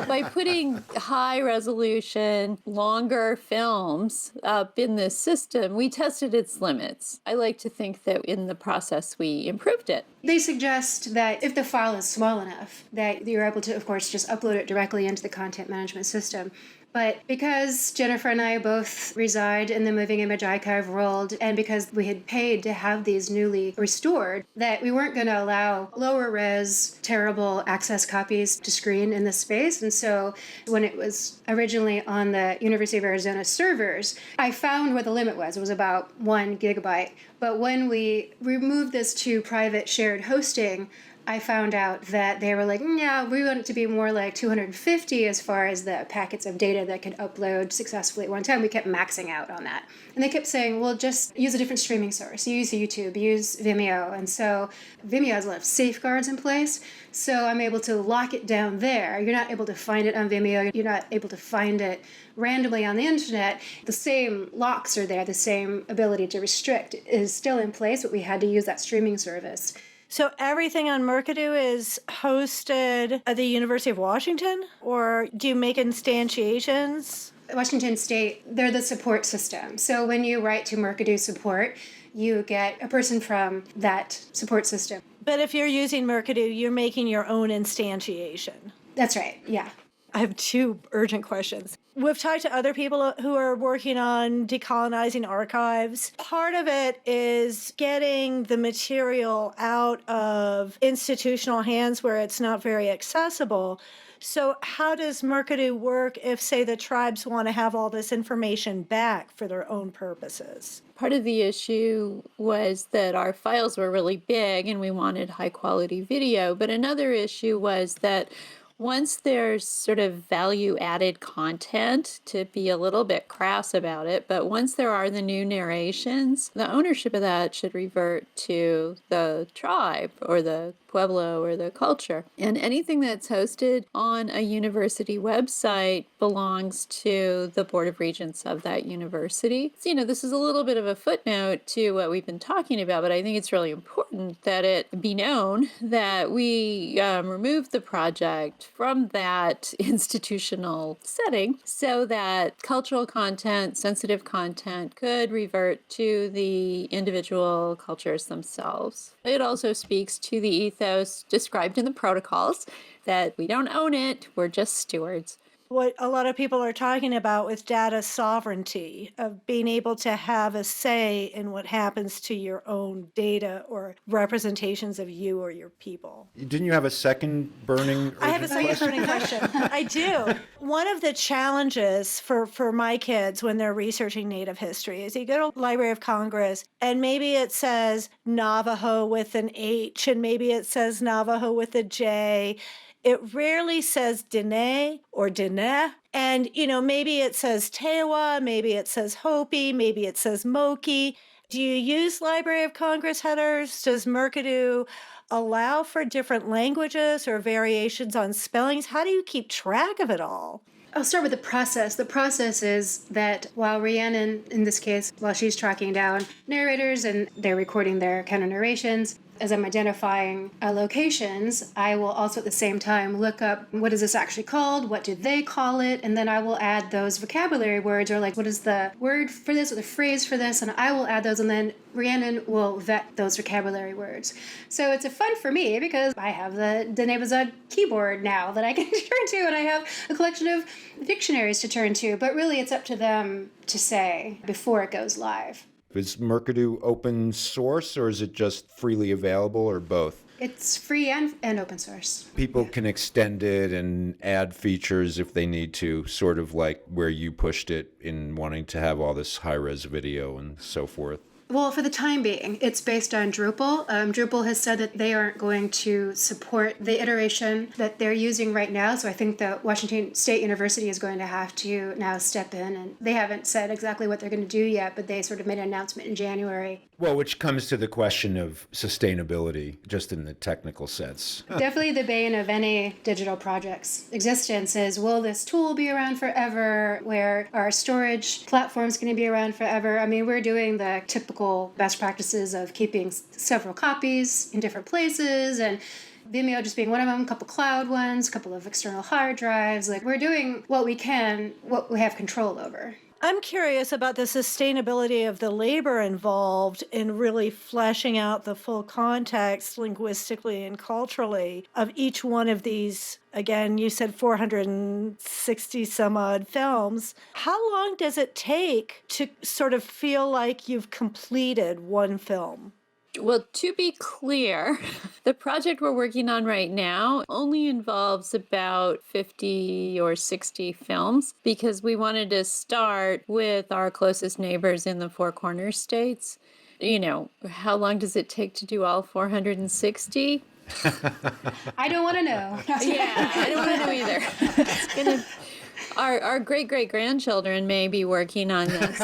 By putting high resolution, longer films up in this system, we tested its limits. I like to think that in the process we improved it. They suggest that if the file is small enough, that you're able to, of course, just upload it directly into the content management system. But because Jennifer and I both reside in the Moving Image Archive world, and because we had paid to have these newly restored, that we weren't going to allow lower res, terrible access copies to screen in this space. And so when it was originally on the University of Arizona servers, I found where the limit was. It was about 1 gigabyte. But when we removed this to private shared hosting, I found out that they were like, yeah, we want it to be more like 250 as far as the packets of data that could upload successfully at one time. We kept maxing out on that. And they kept saying, well, just use a different streaming source. Use YouTube, use Vimeo. And so Vimeo has a lot of safeguards in place. So I'm able to lock it down there. You're not able to find it on Vimeo. You're not able to find it randomly on the internet. The same locks are there. The same ability to restrict is still in place, but we had to use that streaming service. So everything on Mukurtu is hosted at the University of Washington? Or do you make instantiations? Washington State, they're the support system. So when you write to Mukurtu support, you get a person from that support system. But if you're using Mukurtu, you're making your own instantiation. That's right, yeah. I have 2 urgent questions. We've talked to other people who are working on decolonizing archives. Part of it is getting the material out of institutional hands where it's not very accessible. So how does Mukurtu work if, say, the tribes want to have all this information back for their own purposes? Part of the issue was that our files were really big and we wanted high quality video. But another issue was that once there's sort of value-added content, to be a little bit crass about it, but once there are the new narrations, the ownership of that should revert to the tribe or the pueblo or the culture. And anything that's hosted on a university website belongs to the Board of Regents of that university. So, this is a little bit of a footnote to what we've been talking about, but I think it's really important that it be known that we removed the project from that institutional setting so that cultural content, sensitive content could revert to the individual cultures themselves. It also speaks to the ethos described in the protocols that we don't own it, we're just stewards. What a lot of people are talking about with data sovereignty, of being able to have a say in what happens to your own data or representations of you or your people. Didn't you have a second burning I have a second burning question. I do. One of the challenges for my kids when they're researching Native history is you go to Library of Congress and maybe it says Navajo with an H and maybe it says Navajo with a J. It rarely says Dene or Dene. And, maybe it says Tewa, maybe it says Hopi, maybe it says Moki. Do you use Library of Congress headers? Does Mukurtu allow for different languages or variations on spellings? How do you keep track of it all? I'll start with the process. The process is that while Rhiannon, in this case, while she's tracking down narrators and they're recording their counter narrations, as I'm identifying locations, I will also at the same time look up what is this actually called, what do they call it, and then I will add those vocabulary words or like what is the word for this or the phrase for this, and I will add those and then Rhiannon will vet those vocabulary words. So it's a fun for me because I have the Navajos keyboard now that I can turn to and I have a collection of dictionaries to turn to, but really it's up to them to say before it goes live. Is Mukurtu open source or is it just freely available or both? It's free and open source. People can extend it and add features if they need to, sort of like where you pushed it in wanting to have all this high-res video and so forth. Well, for the time being, it's based on Drupal. Drupal has said that they aren't going to support the iteration that they're using right now. So I think that Washington State University is going to have to now step in. And they haven't said exactly what they're going to do yet, but they sort of made an announcement in January. Well, which comes to the question of sustainability, just in the technical sense. Definitely the bane of any digital project's existence is, will this tool be around forever? Where our storage platform's going to be around forever? I mean, we're doing the typical best practices of keeping several copies in different places, and Vimeo just being one of them, a couple cloud ones, a couple of external hard drives. Like, we're doing what we can, what we have control over. I'm curious about the sustainability of the labor involved in really fleshing out the full context linguistically and culturally of each one of these. Again, you said 460 some odd films. How long does it take to sort of feel like you've completed one film? Well, to be clear, the project we're working on right now only involves about 50 or 60 films because we wanted to start with our closest neighbors in the Four Corners states. You know, how long does it take to do all 460? I don't want to know. Yeah, I don't want to know either. It's gonna... Our great-great-grandchildren may be working on this.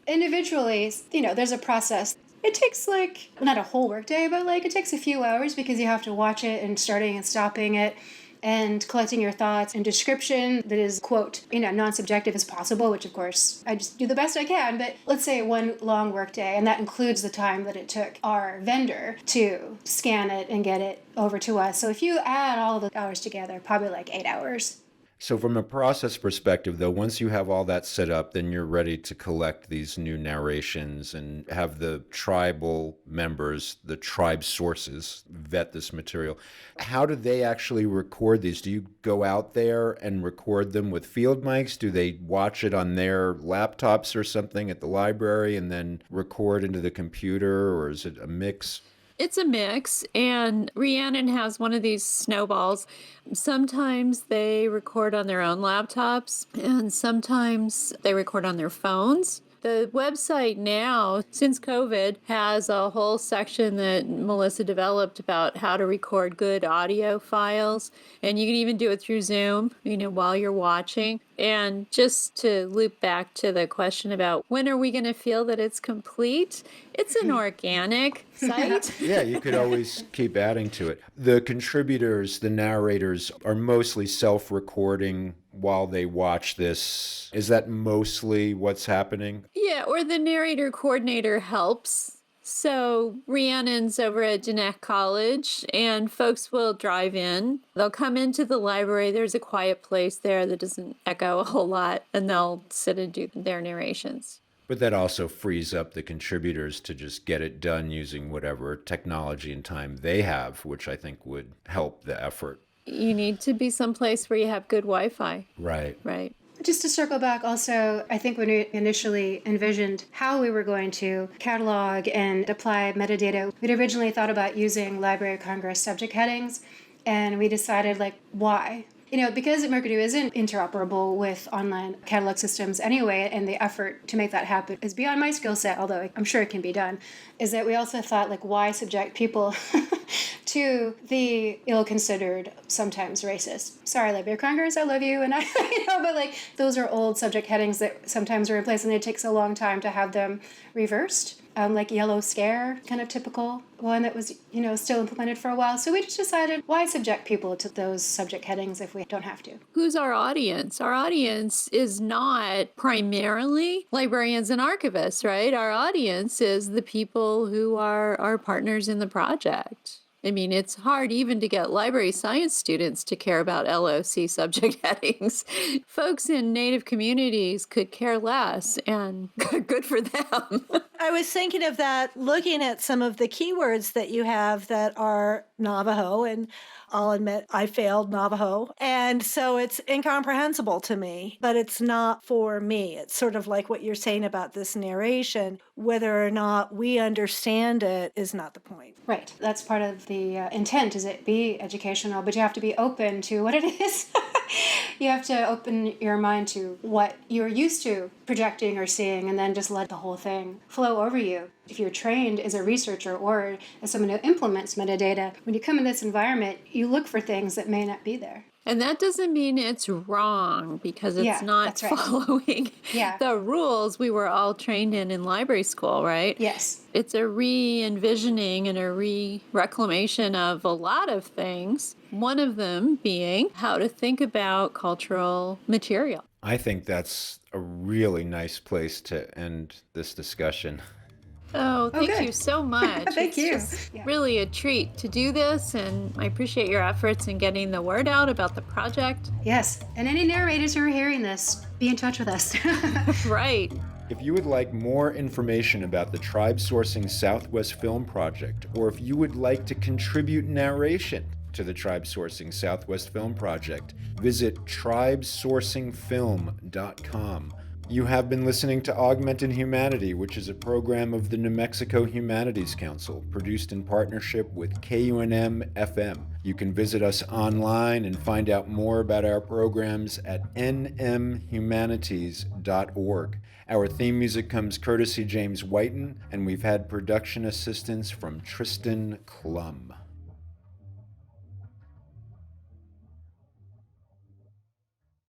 Individually, you know, there's a process. It takes like, not a whole workday, but like it takes a few hours because you have to watch it and starting and stopping it and collecting your thoughts and description that is, quote, you know, non-subjective as possible, which of course I just do the best I can. But let's say one long workday, and that includes the time that it took our vendor to scan it and get it over to us. So if you add all the hours together, probably like 8 hours. So from a process perspective, though, once you have all that set up, then you're ready to collect these new narrations and have the tribal members, the tribe sources, vet this material. How do they actually record these? Do you go out there and record them with field mics? Do they watch it on their laptops or something at the library and then record into the computer, or is it a mix? It's a mix, and Rhiannon has one of these snowballs. Sometimes they record on their own laptops, and sometimes they record on their phones. The website now, since COVID, has a whole section that Melissa developed about how to record good audio files. And you can even do it through Zoom, you know, while you're watching. And just to loop back to the question about when are we going to feel that it's complete? It's an organic site. Yeah, you could always keep adding to it. The contributors, the narrators, are mostly self-recording while they watch this. Is that mostly what's happening? Yeah, or the narrator coordinator helps. So Rhiannon's over at Dinek College, and folks will drive in. They'll come into the library. There's a quiet place there that doesn't echo a whole lot, and they'll sit and do their narrations. But that also frees up the contributors to just get it done using whatever technology and time they have, which I think would help the effort. You need to be someplace where you have good Wi-Fi. Right. Right. Just to circle back also, I think when we initially envisioned how we were going to catalog and apply metadata, we'd originally thought about using Library of Congress subject headings, and we decided, like, why? You know, because Mercury isn't interoperable with online catalog systems anyway, and the effort to make that happen is beyond my skill set, although I'm sure it can be done, is that we also thought, like, why subject people to the ill-considered, sometimes racist. Sorry, Library of Congress, I love you, and I, but like, those are old subject headings that sometimes are in place, and it takes a long time to have them reversed. Like Yellow Scare, kind of typical one that was, still implemented for a while. So we just decided, why subject people to those subject headings if we don't have to? Who's our audience? Our audience is not primarily librarians and archivists, right? Our audience is the people who are our partners in the project. I mean, it's hard even to get library science students to care about LOC subject headings. Folks in Native communities could care less, and good for them. I was thinking of that, looking at some of the keywords that you have that are Navajo, and I'll admit I failed Navajo. And so it's incomprehensible to me, but it's not for me. It's sort of like what you're saying about this narration. Whether or not we understand it is not the point. Right. That's part of the intent, is it be educational, but you have to be open to what it is You have to open your mind to what you're used to projecting or seeing, and then just let the whole thing flow over you. If you're trained as a researcher or as someone who implements metadata, when you come in this environment, you look for things that may not be there. And that doesn't mean it's wrong, because it's not that's right. following the rules we were all trained in library school, right? Yes. It's a re-envisioning and a re-reclamation of a lot of things, one of them being how to think about cultural material. I think that's a really nice place to end this discussion. Oh, thank you so much. Thank you. It's just really a treat to do this, and I appreciate your efforts in getting the word out about the project. Yes, and any narrators who are hearing this, be in touch with us. Right. If you would like more information about the Tribesourcing Southwest Film Project, or if you would like to contribute narration to the Tribesourcing Southwest Film Project, visit tribesourcingfilm.com. You have been listening to Augmented Humanity, which is a program of the New Mexico Humanities Council, produced in partnership with KUNM-FM. You can visit us online and find out more about our programs at nmhumanities.org. Our theme music comes courtesy James Whiten, and we've had production assistance from Tristan Klum.